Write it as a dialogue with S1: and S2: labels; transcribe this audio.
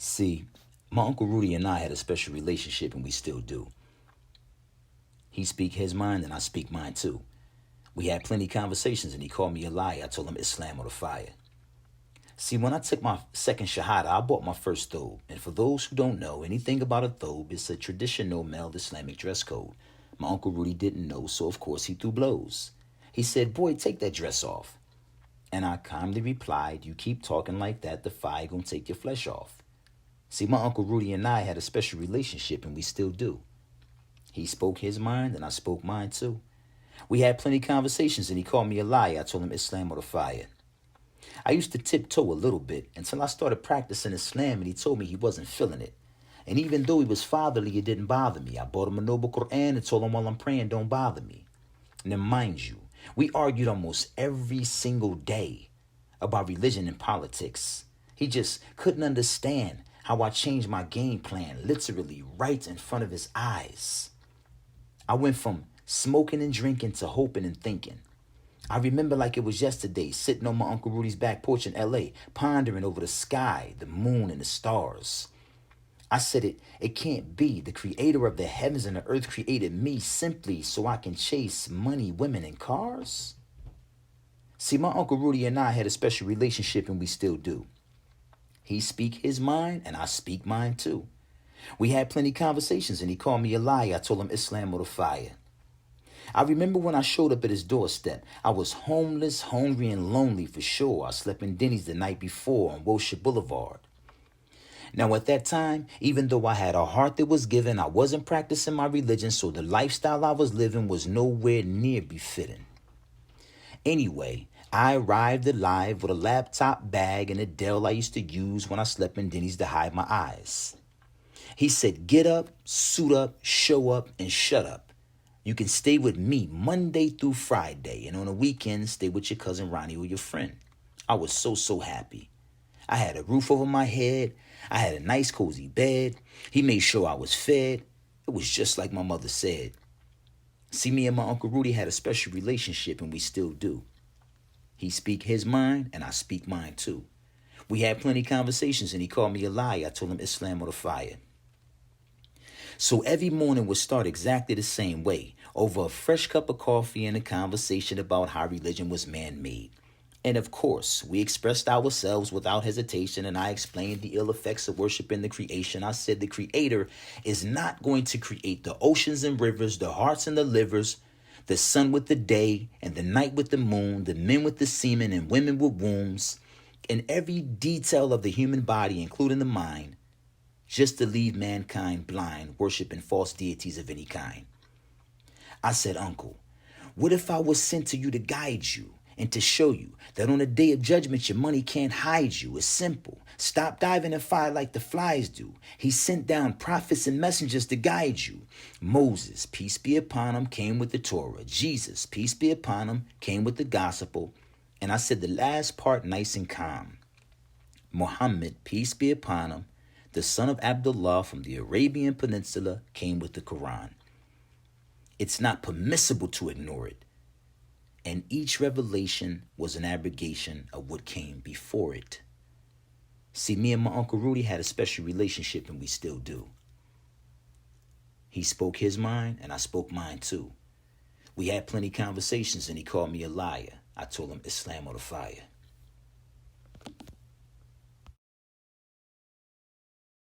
S1: See, my Uncle Rudy and I had a special relationship, and we still do. He speak his mind, and I speak mine too. We had plenty of conversations, and he called me a liar. I told him Islam or the fire. See, when I took my second Shahada, I bought my first thobe. And for those who don't know anything about a thobe, it's a traditional male Islamic dress code. My Uncle Rudy didn't know, so of course he threw blows. He said, "Boy, take that dress off." And I calmly replied, "You keep talking like that, the fire gonna take your flesh off." See, my Uncle Rudy and I had a special relationship, and we still do. He spoke his mind, and I spoke mine too. We had plenty of conversations, and he called me a liar. I told him Islam or the fire. I used to tiptoe a little bit until I started practicing Islam, and he told me he wasn't feeling it. And even though he was fatherly, it didn't bother me. I bought him a noble Quran and told him while I'm praying, don't bother me. And then mind you, we argued almost every single day about religion and politics. He just couldn't understand how I changed my game plan literally right in front of his eyes. I went from smoking and drinking to hoping and thinking. I remember like it was yesterday, sitting on my Uncle Rudy's back porch in L.A., pondering over the sky, the moon, and the stars. I said it can't be. The creator of the heavens and the earth created me simply so I can chase money, women, and cars? See, my Uncle Rudy and I had a special relationship, and we still do. He speak his mind, and I speak mine too. We had plenty of conversations, and he called me a liar. I told him Islam or the fire. I remember when I showed up at his doorstep. I was homeless, hungry, and lonely for sure. I slept in Denny's the night before on Wilshire Boulevard. Now at that time, even though I had a heart that was given, I wasn't practicing my religion, so the lifestyle I was living was nowhere near befitting. Anyway, I arrived alive with a laptop bag and a Dell I used to use when I slept in Denny's to hide my eyes. He said, "Get up, suit up, show up, and shut up. You can stay with me Monday through Friday, and on the weekends, stay with your cousin Ronnie or your friend." I was so happy. I had a roof over my head. I had a nice cozy bed. He made sure I was fed. It was just like my mother said. See, me and my Uncle Rudy had a special relationship, and we still do. He speak his mind, and I speak mine too. We had plenty of conversations, and he called me a liar. I told him Islam or the fire. So every morning would start exactly the same way, over a fresh cup of coffee and a conversation about how religion was man-made. And of course, we expressed ourselves without hesitation, and I explained the ill effects of worshiping the creation. I said the creator is not going to create the oceans and rivers, the hearts and the livers, the sun with the day, and the night with the moon, the men with the semen and women with wombs, and every detail of the human body, including the mind, just to leave mankind blind, worshiping false deities of any kind. I said, "Uncle, what if I was sent to you to guide you and to show you that on the day of judgment, your money can't hide you? It's simple. Stop diving in fire like the flies do. He sent down prophets and messengers to guide you. Moses, peace be upon him, came with the Torah. Jesus, peace be upon him, came with the gospel." And I said the last part nice and calm. Muhammad, peace be upon him, the son of Abdullah from the Arabian Peninsula, came with the Quran. It's not permissible to ignore it. And each revelation was an abrogation of what came before it. See, me and my Uncle Rudy had a special relationship, and we still do. He spoke his mind, and I spoke mine too. We had plenty of conversations, and he called me a liar. I told him Islam or the fire.